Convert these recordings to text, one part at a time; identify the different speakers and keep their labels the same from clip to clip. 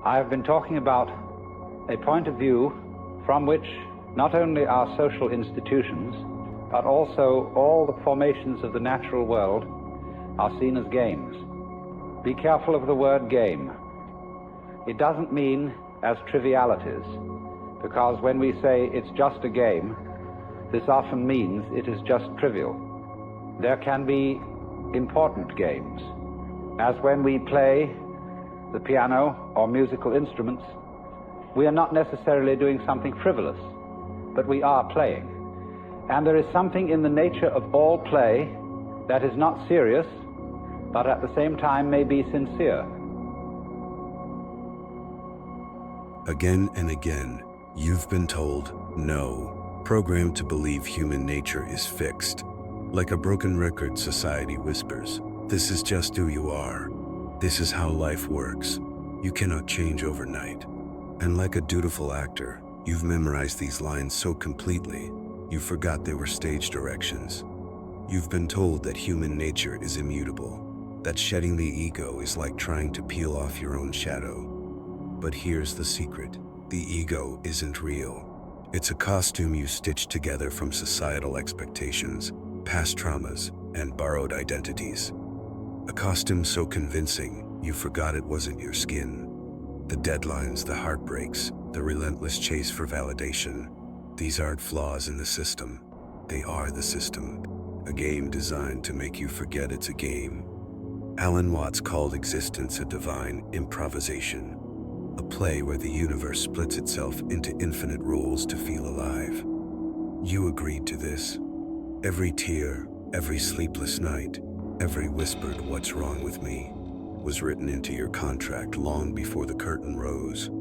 Speaker 1: I have been talking about a point of view from which not only our social institutions, but also all the formations of the natural world are seen as games. Be careful of the word game. It doesn't mean as trivialities, because when we say it's just a game, this often means it is just trivial. There can be important games, as when we play the piano or musical instruments. We are not necessarily doing something frivolous, but we are playing. And there is something in the nature of all play that is not serious, but at the same time may be sincere.
Speaker 2: Again and again, you've been told no, programmed to believe human nature is fixed. Like a broken record, society whispers, this is just who you are. This is how life works. You cannot change overnight. And like a dutiful actor, you've memorized these lines so completely, you forgot they were stage directions. You've been told that human nature is immutable, that shedding the ego is like trying to peel off your own shadow. But here's the secret. The ego isn't real. It's a costume you stitched together from societal expectations, past traumas, and borrowed identities. A costume so convincing, you forgot it wasn't your skin. The deadlines, the heartbreaks, the relentless chase for validation. These aren't flaws in the system. They are the system. A game designed to make you forget it's a game. Alan Watts called existence a divine improvisation, a play where the universe splits itself into infinite rules to feel alive. You agreed to this. Every tear, every sleepless night, every whispered "what's wrong with me" was written into your contract long before the curtain rose.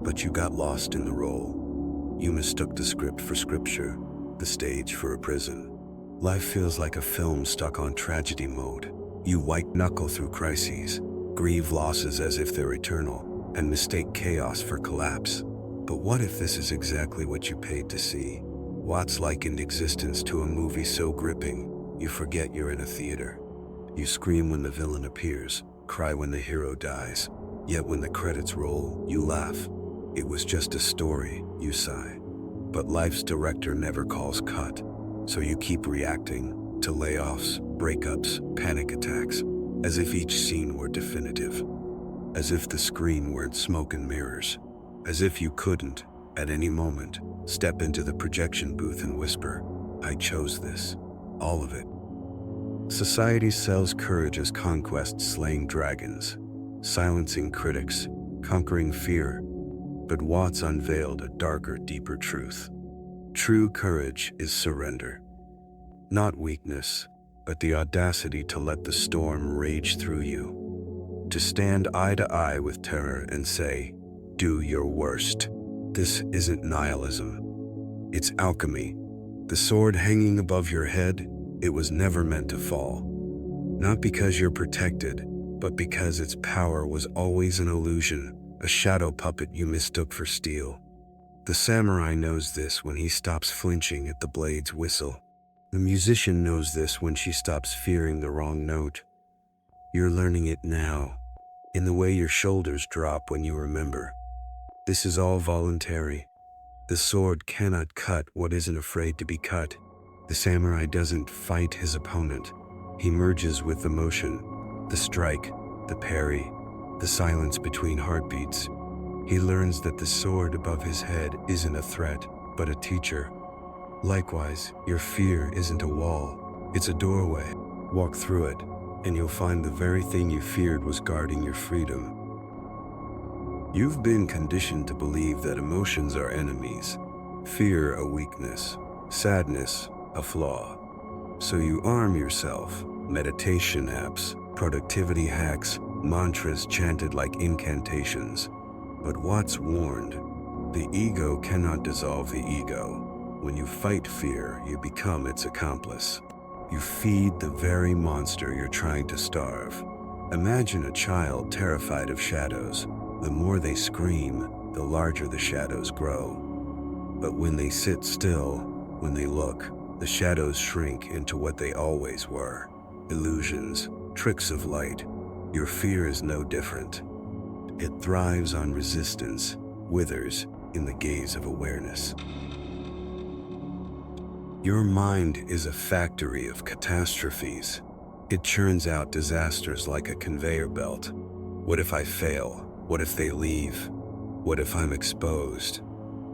Speaker 2: But you got lost in the role. You mistook the script for scripture, the stage for a prison. Life feels like a film stuck on tragedy mode. You white-knuckle through crises, grieve losses as if they're eternal, and mistake chaos for collapse. But what if this is exactly what you paid to see? Watts likened existence to a movie so gripping, you forget you're in a theater. You scream when the villain appears, cry when the hero dies. Yet when the credits roll, you laugh. It was just a story, you sigh. But life's director never calls cut, so you keep reacting to layoffs, breakups, panic attacks, as if each scene were definitive. As if the screen weren't smoke and mirrors. As if you couldn't, at any moment, step into the projection booth and whisper, I chose this. All of it. Society sells courage as conquest, slaying dragons, silencing critics, conquering fear. But Watts unveiled a darker, deeper truth. True courage is surrender. Not weakness, but the audacity to let the storm rage through you. To stand eye to eye with terror and say, do your worst. This isn't nihilism. It's alchemy. The sword hanging above your head, it was never meant to fall. Not because you're protected, but because its power was always an illusion, a shadow puppet you mistook for steel. The samurai knows this when he stops flinching at the blade's whistle. The musician knows this when she stops fearing the wrong note. You're learning it now, in the way your shoulders drop when you remember. This is all voluntary. The sword cannot cut what isn't afraid to be cut. The samurai doesn't fight his opponent. He merges with the motion, the strike, the parry, the silence between heartbeats. He learns that the sword above his head isn't a threat, but a teacher. Likewise, your fear isn't a wall, it's a doorway. Walk through it, and you'll find the very thing you feared was guarding your freedom. You've been conditioned to believe that emotions are enemies, fear a weakness, sadness a flaw. So you arm yourself, meditation apps, productivity hacks, mantras chanted like incantations. But Watts warned, the ego cannot dissolve the ego. When you fight fear, you become its accomplice. You feed the very monster you're trying to starve. Imagine a child terrified of shadows. The more they scream, the larger the shadows grow. But when they sit still, when they look, the shadows shrink into what they always were. Illusions, tricks of light. Your fear is no different. It thrives on resistance, withers in the gaze of awareness. Your mind is a factory of catastrophes. It churns out disasters like a conveyor belt. What if I fail? What if they leave? What if I'm exposed?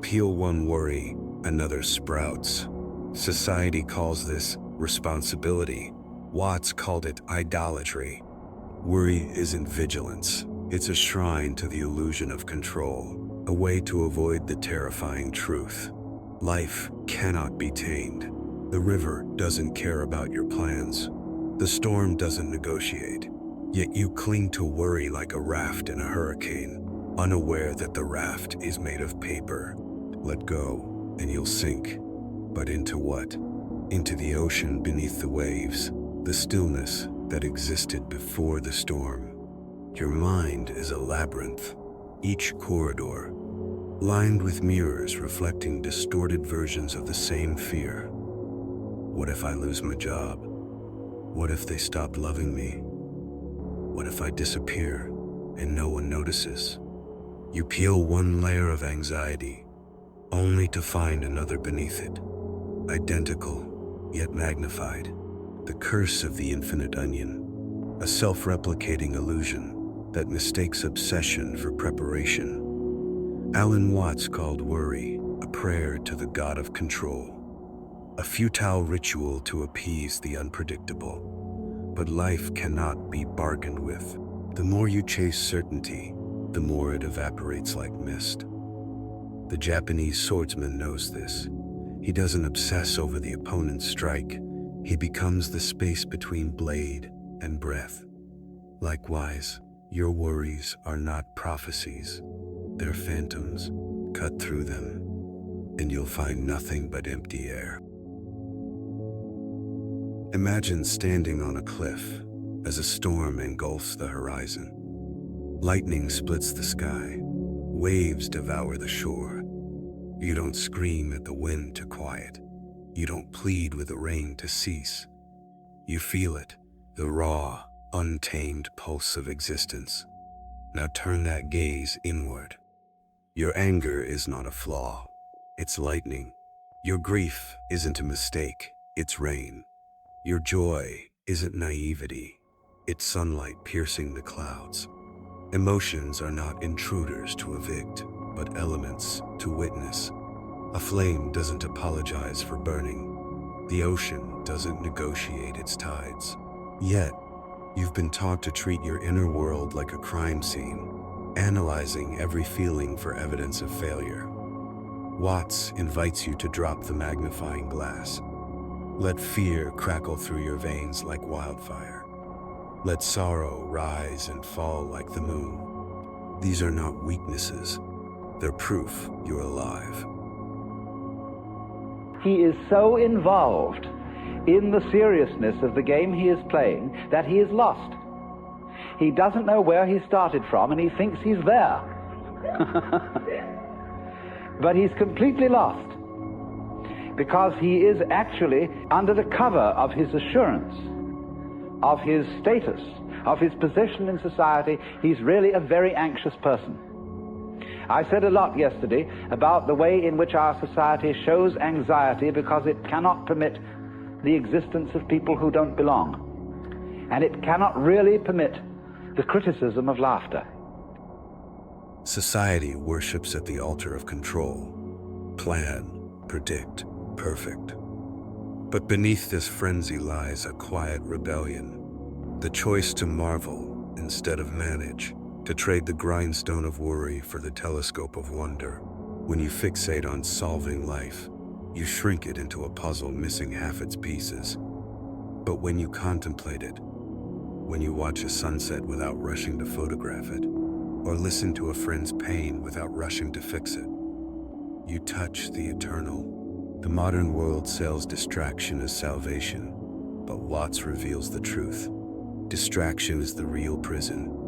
Speaker 2: Peel one worry, another sprouts. Society calls this responsibility. Watts called it idolatry. Worry isn't vigilance. It's a shrine to the illusion of control, a way to avoid the terrifying truth. Life cannot be tamed. The river doesn't care about your plans. The storm doesn't negotiate. Yet you cling to worry like a raft in a hurricane, unaware that the raft is made of paper. Let go, and you'll sink. But into what? Into the ocean beneath the waves, the stillness that existed before the storm. Your mind is a labyrinth, each corridor lined with mirrors reflecting distorted versions of the same fear. What if I lose my job? What if they stop loving me? What if I disappear and no one notices? You peel one layer of anxiety, only to find another beneath it, identical yet magnified. The curse of the infinite onion, a self-replicating illusion that mistakes obsession for preparation. Alan Watts called worry a prayer to the god of control, a futile ritual to appease the unpredictable. But life cannot be bargained with. The more you chase certainty, the more it evaporates like mist. The Japanese swordsman knows this. He doesn't obsess over the opponent's strike. He becomes the space between blade and breath. Likewise, your worries are not prophecies. They're phantoms. Cut through them, and you'll find nothing but empty air. Imagine standing on a cliff as a storm engulfs the horizon. Lightning splits the sky. Waves devour the shore. You don't scream at the wind to quiet. You don't plead with the rain to cease. You feel it, the raw, untamed pulse of existence. Now turn that gaze inward. Your anger is not a flaw. It's lightning. Your grief isn't a mistake. It's rain. Your joy isn't naivety. It's sunlight piercing the clouds. Emotions are not intruders to evict, but elements to witness. A flame doesn't apologize for burning. The ocean doesn't negotiate its tides. Yet, you've been taught to treat your inner world like a crime scene, analyzing every feeling for evidence of failure. Watts invites you to drop the magnifying glass. Let fear crackle through your veins like wildfire. Let sorrow rise and fall like the moon. These are not weaknesses. They're proof you're alive.
Speaker 1: He is so involved in the seriousness of the game he is playing that he is lost. He doesn't know where he started from, and he thinks he's there. But he's completely lost, because he is actually under the cover of his assurance, of his status, of his position in society. He's really a very anxious person. I said a lot yesterday about the way in which our society shows anxiety because it cannot permit the existence of people who don't belong. And it cannot really permit the criticism of laughter.
Speaker 2: Society worships at the altar of control. Plan, predict, perfect. But beneath this frenzy lies a quiet rebellion. The choice to marvel instead of manage. To trade the grindstone of worry for the telescope of wonder. When you fixate on solving life, you shrink it into a puzzle missing half its pieces. But when you contemplate it, when you watch a sunset without rushing to photograph it, or listen to a friend's pain without rushing to fix it, you touch the eternal. The modern world sells distraction as salvation, but Watts reveals the truth. Distraction is the real prison.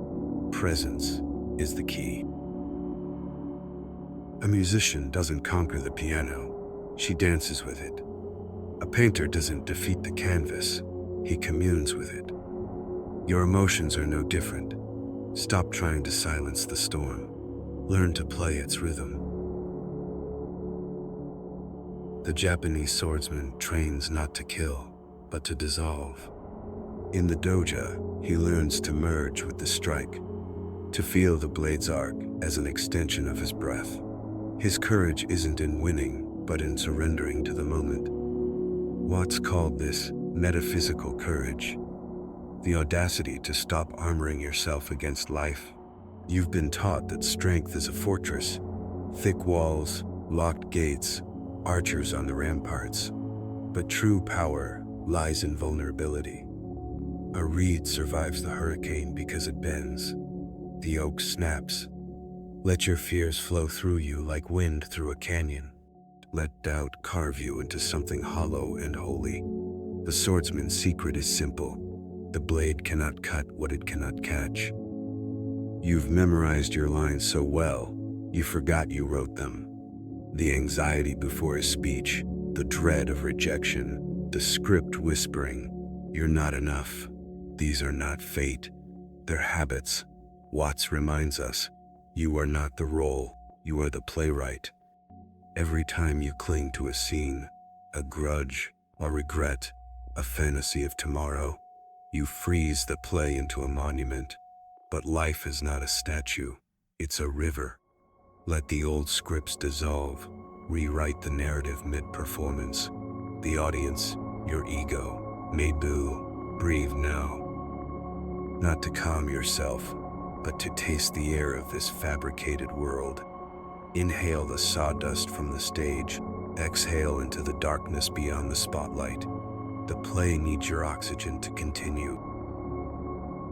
Speaker 2: Presence is the key. A musician doesn't conquer the piano, she dances with it. A painter doesn't defeat the canvas, he communes with it. Your emotions are no different. Stop trying to silence the storm. Learn to play its rhythm. The Japanese swordsman trains not to kill, but to dissolve. In the doja, he learns to merge with the strike, to feel the blade's arc as an extension of his breath. His courage isn't in winning, but in surrendering to the moment. Watts called this metaphysical courage, the audacity to stop armoring yourself against life. You've been taught that strength is a fortress, thick walls, locked gates, archers on the ramparts. But true power lies in vulnerability. A reed survives the hurricane because it bends. The oak snaps. Let your fears flow through you like wind through a canyon. Let doubt carve you into something hollow and holy. The swordsman's secret is simple. The blade cannot cut what it cannot catch. You've memorized your lines so well, you forgot you wrote them. The anxiety before a speech, the dread of rejection, the script whispering, "You're not enough." These are not fate, they're habits. Watts reminds us, you are not the role, you are the playwright. Every time you cling to a scene, a grudge, a regret, a fantasy of tomorrow, you freeze the play into a monument. But life is not a statue, it's a river. Let the old scripts dissolve, rewrite the narrative mid-performance. The audience, your ego, may boo, breathe now. Not to calm yourself, but to taste the air of this fabricated world. Inhale the sawdust from the stage, exhale into the darkness beyond the spotlight. The play needs your oxygen to continue.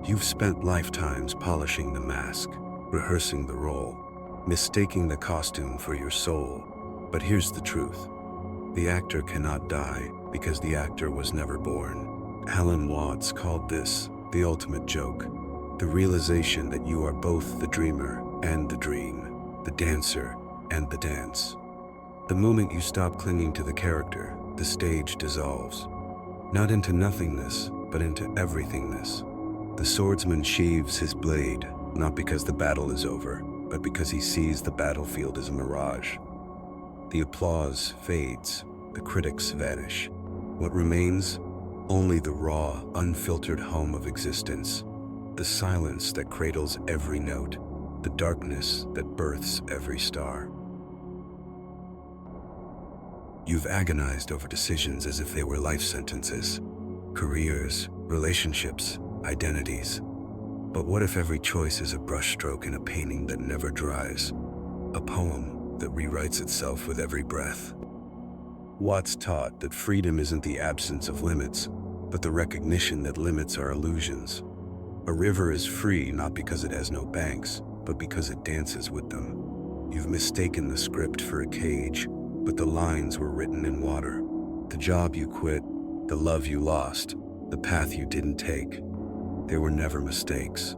Speaker 2: You've spent lifetimes polishing the mask, rehearsing the role, mistaking the costume for your soul. But here's the truth. The actor cannot die because the actor was never born. Alan Watts called this the ultimate joke. The realization that you are both the dreamer and the dream, the dancer and the dance. The moment you stop clinging to the character, the stage dissolves. Not into nothingness, but into everythingness. The swordsman sheaves his blade, not because the battle is over, but because he sees the battlefield as a mirage. The applause fades, the critics vanish. What remains? Only the raw, unfiltered hum of existence. The silence that cradles every note, the darkness that births every star. You've agonized over decisions as if they were life sentences. Careers, relationships, identities. But what if every choice is a brushstroke in a painting that never dries? A poem that rewrites itself with every breath. Watts taught that freedom isn't the absence of limits, but the recognition that limits are illusions. A river is free not because it has no banks, but because it dances with them. You've mistaken the script for a cage, but the lines were written in water. The job you quit, the love you lost, the path you didn't take. They were never mistakes.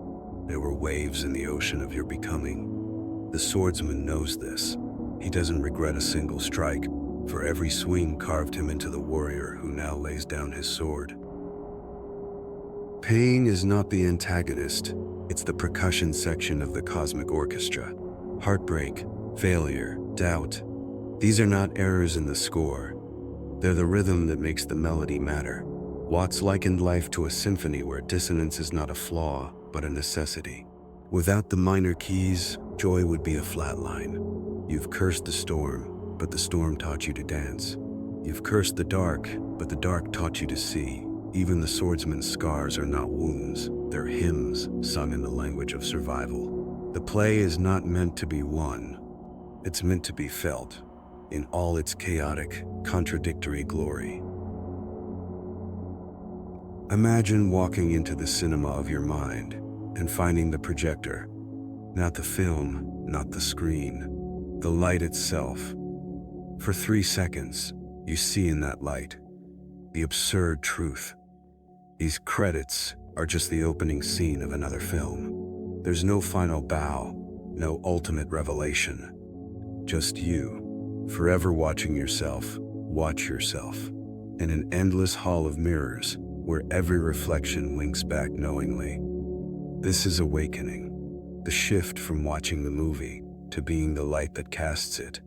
Speaker 2: They were waves in the ocean of your becoming. The swordsman knows this. He doesn't regret a single strike, for every swing carved him into the warrior who now lays down his sword. Pain is not the antagonist, it's the percussion section of the cosmic orchestra. Heartbreak, failure, doubt. These are not errors in the score. They're the rhythm that makes the melody matter. Watts likened life to a symphony where dissonance is not a flaw, but a necessity. Without the minor keys, joy would be a flat line. You've cursed the storm, but the storm taught you to dance. You've cursed the dark, but the dark taught you to see. Even the swordsman's scars are not wounds, they're hymns sung in the language of survival. The play is not meant to be won, it's meant to be felt, in all its chaotic, contradictory glory. Imagine walking into the cinema of your mind and finding the projector, not the film, not the screen, the light itself. For 3 seconds, you see in that light the absurd truth. These credits are just the opening scene of another film. There's no final bow, no ultimate revelation. Just you, forever watching yourself, watch yourself, in an endless hall of mirrors where every reflection winks back knowingly. This is awakening. the shift from watching the movie to being the light that casts it.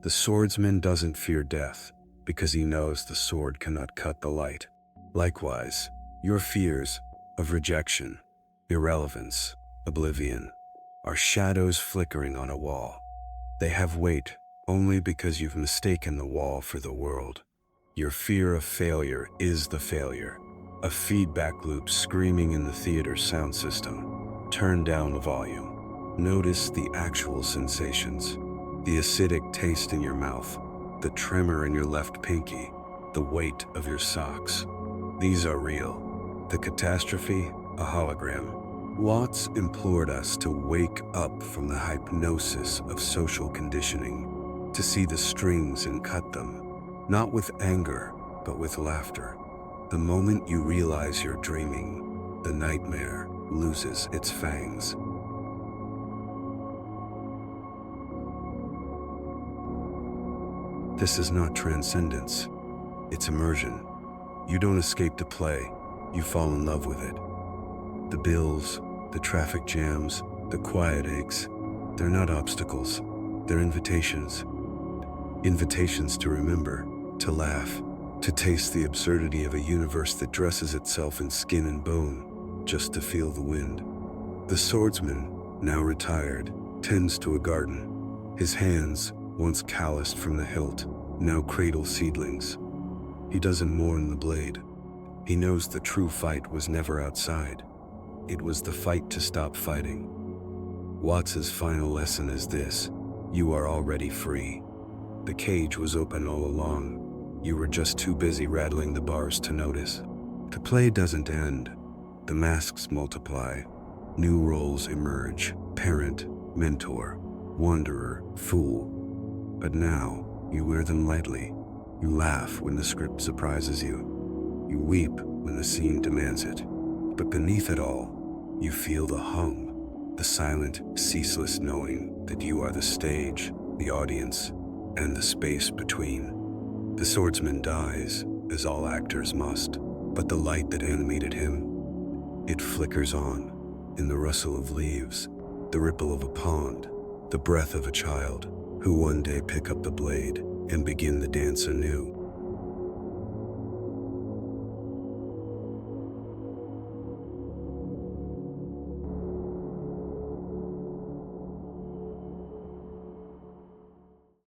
Speaker 2: The swordsman doesn't fear death because he knows the sword cannot cut the light. Likewise, your fears of rejection, irrelevance, oblivion are shadows flickering on a wall. They have weight only because you've mistaken the wall for the world. Your fear of failure is the failure, a feedback loop screaming in the theater's sound system. Turn down the volume. Notice the actual sensations, the acidic taste in your mouth, the tremor in your left pinky, the weight of your socks. These are real. The catastrophe, a hologram. Watts implored us to wake up from the hypnosis of social conditioning, to see the strings and cut them, not with anger, but with laughter. The moment you realize you're dreaming, the nightmare loses its fangs. This is not transcendence, it's immersion. You don't escape the play, you fall in love with it. The bills, the traffic jams, the quiet aches, they're not obstacles, they're invitations. Invitations to remember, to laugh, to taste the absurdity of a universe that dresses itself in skin and bone just to feel the wind. The swordsman, now retired, tends to a garden. His hands, once calloused from the hilt, now cradle seedlings. He doesn't mourn the blade. He knows the true fight was never outside. It was the fight to stop fighting. Watts's final lesson is this: you are already free. The cage was open all along. You were just too busy rattling the bars to notice. The play doesn't end. The masks multiply. New roles emerge: parent, mentor, wanderer, fool. But now, you wear them lightly. You laugh when the script surprises you. You weep when the scene demands it. But beneath it all, you feel the hum, the silent, ceaseless knowing that you are the stage, the audience, and the space between. The swordsman dies, as all actors must, but the light that animated him, it flickers on, in the rustle of leaves, the ripple of a pond, the breath of a child, who one day pick up the blade and begin the dance anew.